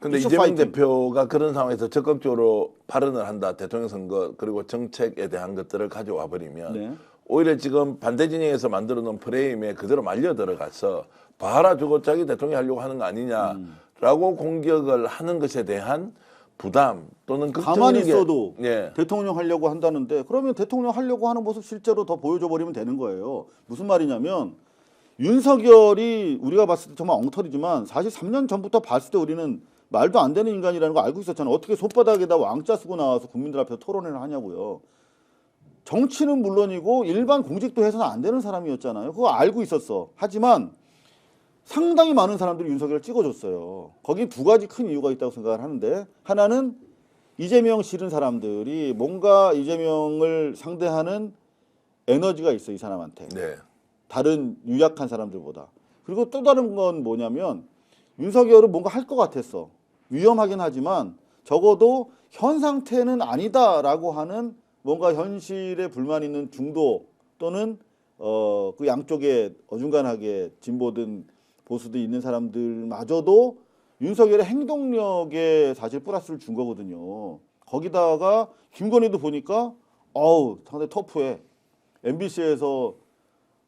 근데 이슈 이재명 파이팅. 대표가 그런 상황에서 적극적으로 발언을 한다. 대통령 선거 그리고 정책에 대한 것들을 가져와 버리면 네. 오히려 지금 반대 진영에서 만들어 놓은 프레임에 그대로 말려 들어가서 봐라 저거 자기 대통령 하려고 하는 거 아니냐라고 공격을 하는 것에 대한 부담 또는 가만히 걱정이 있어도 예. 대통령 하려고 한다는데 그러면 대통령 하려고 하는 모습 실제로 더 보여줘 버리면 되는 거예요. 무슨 말이냐면 윤석열이 우리가 봤을 때 정말 엉터리지만 사실 3년 전부터 봤을 때 우리는 말도 안 되는 인간이라는 거 알고 있었잖아요. 어떻게 손바닥에다 왕자 쓰고 나와서 국민들 앞에서 토론회를 하냐고요. 정치는 물론이고 일반 공직도 해서는 안 되는 사람이었잖아요. 그거 알고 있었어. 하지만 상당히 많은 사람들이 윤석열을 찍어줬어요. 거기 두 가지 큰 이유가 있다고 생각을 하는데 하나는 이재명 싫은 사람들이 뭔가 이재명을 상대하는 에너지가 있어 이 사람한테. 네. 다른 유약한 사람들보다. 그리고 또 다른 건 뭐냐면 윤석열은 뭔가 할 것 같았어. 위험하긴 하지만 적어도 현 상태는 아니다라고 하는 뭔가 현실에 불만 있는 중도 또는 그 양쪽에 어중간하게 진보든 보수도 있는 사람들마저도 윤석열의 행동력에 사실 플러스를 준 거거든요. 거기다가 김건희도 보니까 어우 상당히 터프해. MBC에서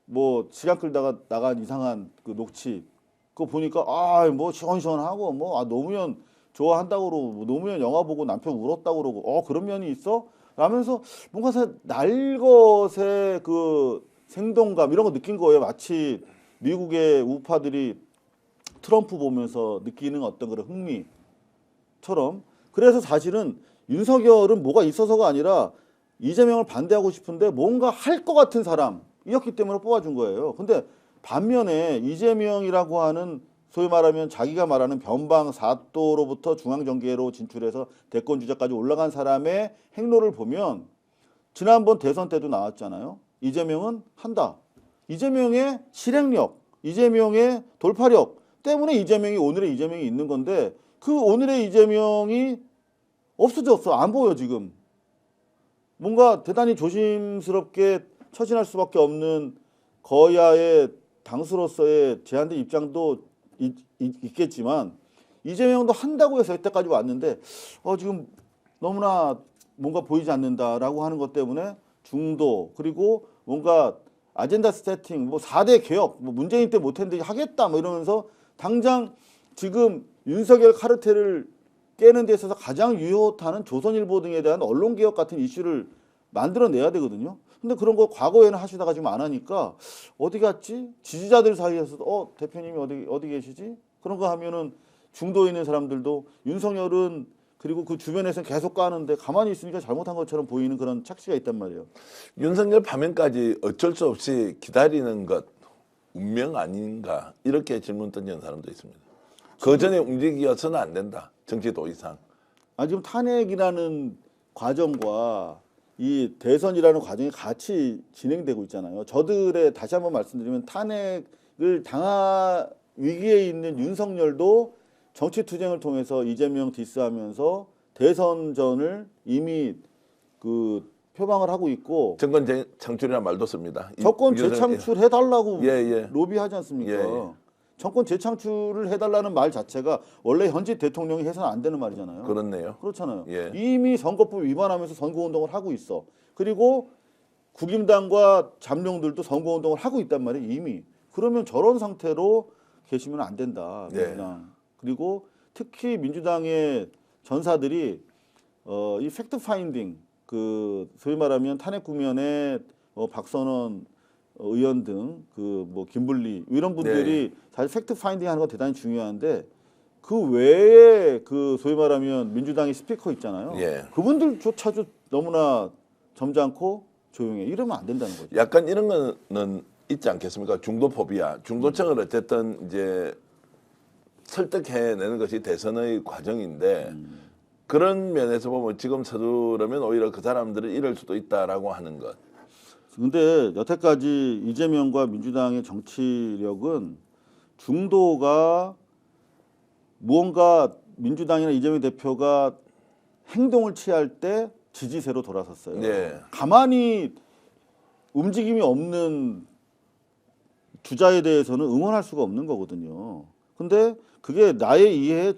뭐 시간 끌다가 나간 이상한 그 녹취 그거 보니까 아 뭐 시원시원하고 뭐 노무현 좋아한다고 그러고 뭐 노무현 영화 보고 남편 울었다고 그러고 그런 면이 있어? 라면서 뭔가 날것의 그 생동감 이런 거 느낀 거예요. 마치 미국의 우파들이 트럼프 보면서 느끼는 어떤 그런 흥미처럼. 그래서 사실은 윤석열은 뭐가 있어서가 아니라 이재명을 반대하고 싶은데 뭔가 할 것 같은 사람이었기 때문에 뽑아준 거예요. 근데 반면에 이재명이라고 하는 소위 말하면 자기가 말하는 변방 사또로부터 중앙정계로 진출해서 대권 주자까지 올라간 사람의 행로를 보면 지난번 대선 때도 나왔잖아요. 이재명은 한다. 이재명의 실행력, 이재명의 돌파력 때문에 이재명이 오늘의 이재명이 있는 건데 그 오늘의 이재명이 없어졌어. 안 보여 지금. 뭔가 대단히 조심스럽게 처신할 수밖에 없는 거야의 당수로서의 제한된 입장도 있겠지만 이재명도 한다고 해서 여태까지 왔는데 지금 너무나 뭔가 보이지 않는다라고 하는 것 때문에 중도 그리고 뭔가 아젠다 세팅 뭐 4대 개혁 뭐 문재인 때 못했는데 하겠다 뭐 이러면서 당장 지금 윤석열 카르텔을 깨는 데 있어서 가장 유효타는 조선일보 등에 대한 언론개혁 같은 이슈를 만들어내야 되거든요. 근데 그런 거 과거에는 하시다가 지금 안 하니까 어디 갔지? 지지자들 사이에서도 대표님이 어디 계시지? 그런 거 하면은 중도에 있는 사람들도 윤석열은 그리고 그 주변에서는 계속 까는데 가만히 있으니까 잘못한 것처럼 보이는 그런 착시가 있단 말이에요. 윤석열 파면까지 어쩔 수 없이 기다리는 것 운명 아닌가 이렇게 질문 던지는 사람도 있습니다. 그 전에 움직여서는 안 된다. 정치 도의상. 지금 탄핵이라는 과정과 이 대선이라는 과정이 같이 진행되고 있잖아요. 저들의 다시 한번 말씀드리면 탄핵을 위기에 있는 윤석열도 정치투쟁을 통해서 이재명 디스하면서 대선전을 이미 그 표방을 하고 있고 정권 창출이라는 말도 씁니다. 정권 재창출해달라고 예. 로비하지 않습니까? 예. 정권 재창출을 해달라는 말 자체가 원래 현직 대통령이 해서는 안 되는 말이잖아요. 그렇네요. 그렇잖아요. 예. 이미 선거법 위반하면서 선거운동을 하고 있어. 그리고 국임당과 잠룡들도 선거운동을 하고 있단 말이에요. 이미. 그러면 저런 상태로 계시면 안 된다. 민주당. 네. 그리고 특히 민주당의 전사들이 이 팩트 파인딩 그 소위 말하면 탄핵 국면에 박선원 의원 등 그 뭐 김블리 이런 분들이 사실 팩트 파인딩 하는 거 대단히 중요한데 그 외에 그 소위 말하면 민주당의 스피커 있잖아요. 예. 그분들조차도 너무나 점잖고 조용해. 이러면 안 된다는 거죠. 약간 이런 거는 있지 않겠습니까? 중도 포비아. 중도층을 어쨌든 이제 설득해내는 것이 대선의 과정인데 그런 면에서 보면 지금 서두르면 오히려 그 사람들을 잃을 수도 있다라고 하는 것. 근데 여태까지 이재명과 민주당의 정치력은 중도가 무언가 민주당이나 이재명 대표가 행동을 취할 때 지지세로 돌아섰어요. 네. 가만히 움직임이 없는 주자에 대해서는 응원할 수가 없는 거거든요. 근데 그게 나의 이해에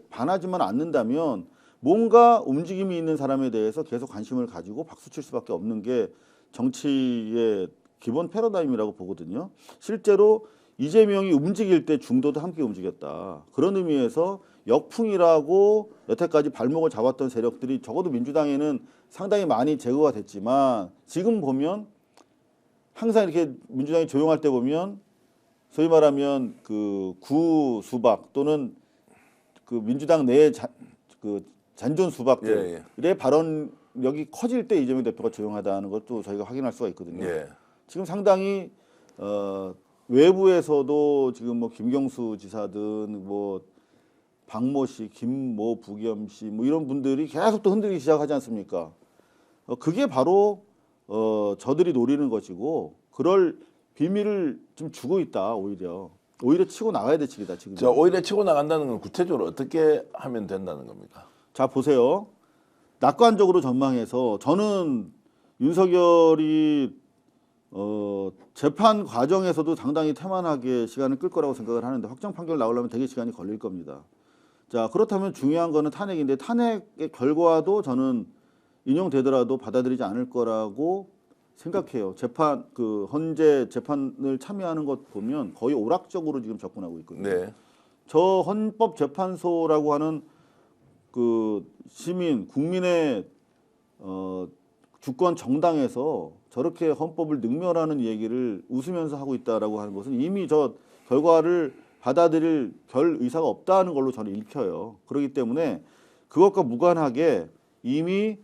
반하지만 않는다면 뭔가 움직임이 있는 사람에 대해서 계속 관심을 가지고 박수칠 수밖에 없는 게 정치의 기본 패러다임이라고 보거든요. 실제로 이재명이 움직일 때 중도도 함께 움직였다. 그런 의미에서 역풍이라고 여태까지 발목을 잡았던 세력들이 적어도 민주당에는 상당히 많이 제거가 됐지만 지금 보면 항상 이렇게 민주당이 조용할 때 보면 소위 말하면 그 구수박 또는 그 민주당 내의 잔존 수박들의 발언력이 커질 때 이재명 대표가 조용하다는 것도 저희가 확인할 수가 있거든요. 예. 지금 상당히 외부에서도 지금 뭐 김경수 지사든 뭐 박모 씨, 김모 부겸 씨 뭐 이런 분들이 계속 또 흔들리기 시작하지 않습니까? 그게 바로 저들이 노리는 것이고 그럴 비밀을 좀 주고 있다. 오히려 치고 나가야 될 측이다 지금. 자, 오히려 치고 나간다는 건 구체적으로 어떻게 하면 된다는 겁니까? 자 보세요. 낙관적으로 전망해서 저는 윤석열이 재판 과정에서도 상당히 태만하게 시간을 끌 거라고 생각을 하는데 확정 판결 나오려면 되게 시간이 걸릴 겁니다. 자 그렇다면 중요한 거는 탄핵인데 탄핵의 결과도 저는 인용되더라도 받아들이지 않을 거라고 생각해요. 헌재 재판을 참여하는 것 보면 거의 오락적으로 지금 접근하고 있거든요. 네. 저 헌법재판소라고 하는 그 시민 국민의 주권 정당에서 저렇게 헌법을 능멸하는 얘기를 웃으면서 하고 있다라고 하는 것은 이미 저 결과를 받아들일 별 의사가 없다는 걸로 저는 읽혀요. 그렇기 때문에 그것과 무관하게 이미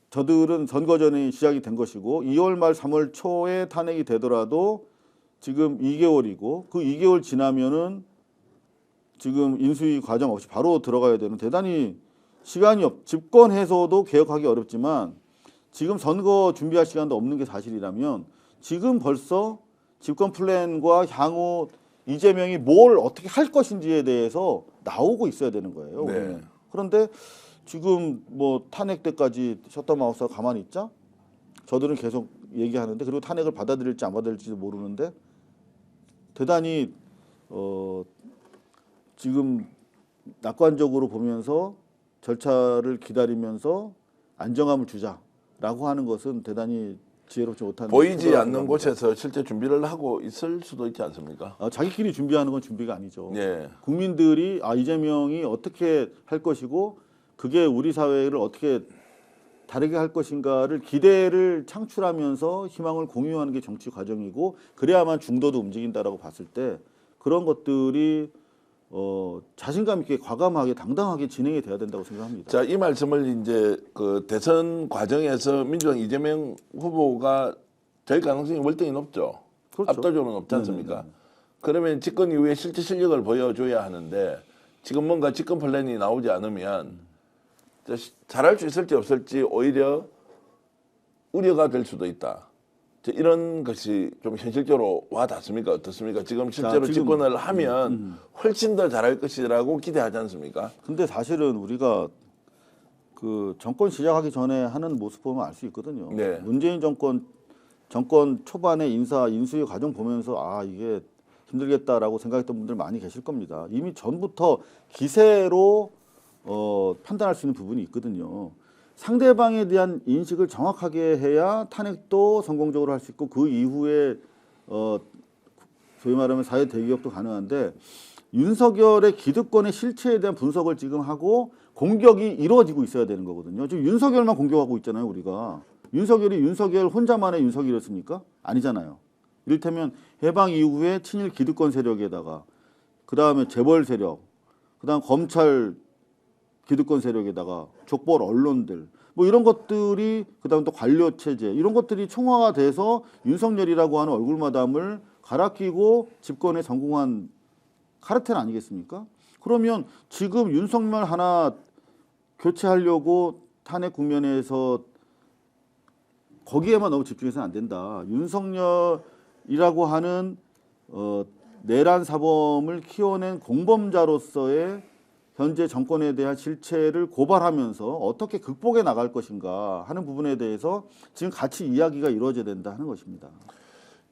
저들은 선거 전이 시작이 된 것이고 2월 말 3월 초에 탄핵이 되더라도 지금 2개월이고 그 2개월 지나면은 지금 인수위 과정 없이 바로 들어가야 되는 대단히 집권해서도 개혁하기 어렵지만 지금 선거 준비할 시간도 없는 게 사실이라면 지금 벌써 집권 플랜과 향후 이재명이 뭘 어떻게 할 것인지에 대해서 나오고 있어야 되는 거예요. 네. 그런데 지금 뭐 탄핵 때까지 셧다운하우스가 가만히 있자? 저들은 계속 얘기하는데 그리고 탄핵을 받아들일지 안 받아들일지도 모르는데 대단히 지금 낙관적으로 보면서 절차를 기다리면서 안정감을 주자라고 하는 것은 대단히 지혜롭지 못한 보이지 않는 곳에서 실제 준비를 하고 있을 수도 있지 않습니까? 자기끼리 준비하는 건 준비가 아니죠. 예. 국민들이 이재명이 어떻게 할 것이고 그게 우리 사회를 어떻게 다르게 할 것인가를 기대를 창출하면서 희망을 공유하는 게 정치 과정이고 그래야만 중도도 움직인다라고 봤을 때 그런 것들이 자신감 있게 과감하게 당당하게 진행이 돼야 된다고 생각합니다. 자, 이 말씀을 이제 그 대선 과정에서 민주당 이재명 후보가 될 가능성이 월등히 높죠. 그렇죠. 압도적으로 높지 않습니까? 그러면 집권 이후에 실제 실력을 보여줘야 하는데 지금 뭔가 집권 플랜이 나오지 않으면 잘할 수 있을지 없을지 오히려 우려가 될 수도 있다. 이런 것이 좀 현실적으로 와 닿습니까? 어떻습니까? 지금 실제로 지금, 집권을 하면 훨씬 더 잘할 것이라고 기대하지 않습니까? 근데 사실은 우리가 그 정권 시작하기 전에 하는 모습 보면 알 수 있거든요. 네. 문재인 정권 초반에 인수위 과정 보면서 이게 힘들겠다라고 생각했던 분들 많이 계실 겁니다. 이미 전부터 기세로 판단할 수 있는 부분이 있거든요. 상대방에 대한 인식을 정확하게 해야 탄핵도 성공적으로 할 수 있고 그 이후에 소위 말하면 사회 대기업도 가능한데 윤석열의 기득권의 실체에 대한 분석을 지금 하고 공격이 이루어지고 있어야 되는 거거든요. 지금 윤석열만 공격하고 있잖아요, 우리가. 윤석열이 윤석열 혼자만의 윤석열이었습니까? 아니잖아요. 이를테면 해방 이후에 친일 기득권 세력에다가 그다음에 재벌 세력, 그다음 검찰 기득권 세력에다가 족벌 언론들 뭐 이런 것들이 그다음 또 관료 체제 이런 것들이 총화가 돼서 윤석열이라고 하는 얼굴마담을 갈아 끼고 집권에 성공한 카르텔 아니겠습니까? 그러면 지금 윤석열 하나 교체하려고 탄핵 국면에서 거기에만 너무 집중해서는 안 된다. 윤석열이라고 하는 내란 사범을 키워낸 공범자로서의 현재 정권에 대한 실체를 고발하면서 어떻게 극복해 나갈 것인가 하는 부분에 대해서 지금 같이 이야기가 이루어져야 된다 하는 것입니다.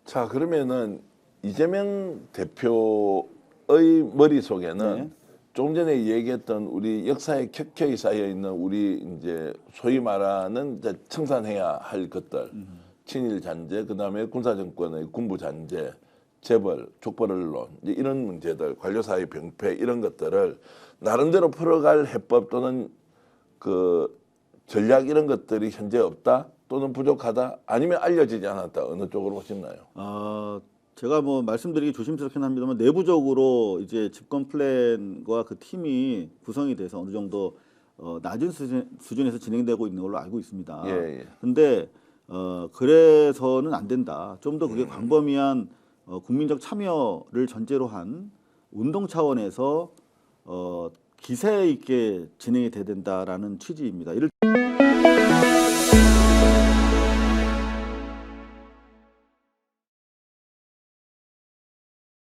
자, 그러면은 이재명 대표의 머릿속에는 네. 조금 전에 얘기했던 우리 역사에 켜켜이 쌓여 있는 우리 이제 소위 말하는 이제 청산해야 할 것들, 친일 잔재, 그다음에 군사 정권의 군부 잔재, 재벌, 족벌 언론 이제 이런 문제들, 관료사회 병폐 이런 것들을 나름대로 풀어갈 해법 또는 그 전략 이런 것들이 현재 없다 또는 부족하다 아니면 알려지지 않았다 어느 쪽으로 보시나요? 제가 뭐 말씀드리기 조심스럽긴 합니다만 내부적으로 이제 집권 플랜과 그 팀이 구성이 돼서 어느 정도 낮은 수준에서 진행되고 있는 걸로 알고 있습니다. 예. 근데 그래서는 안 된다. 좀 더 그게 광범위한 국민적 참여를 전제로 한 운동 차원에서 기세 있게 진행이 돼야 된다라는 취지입니다. 이를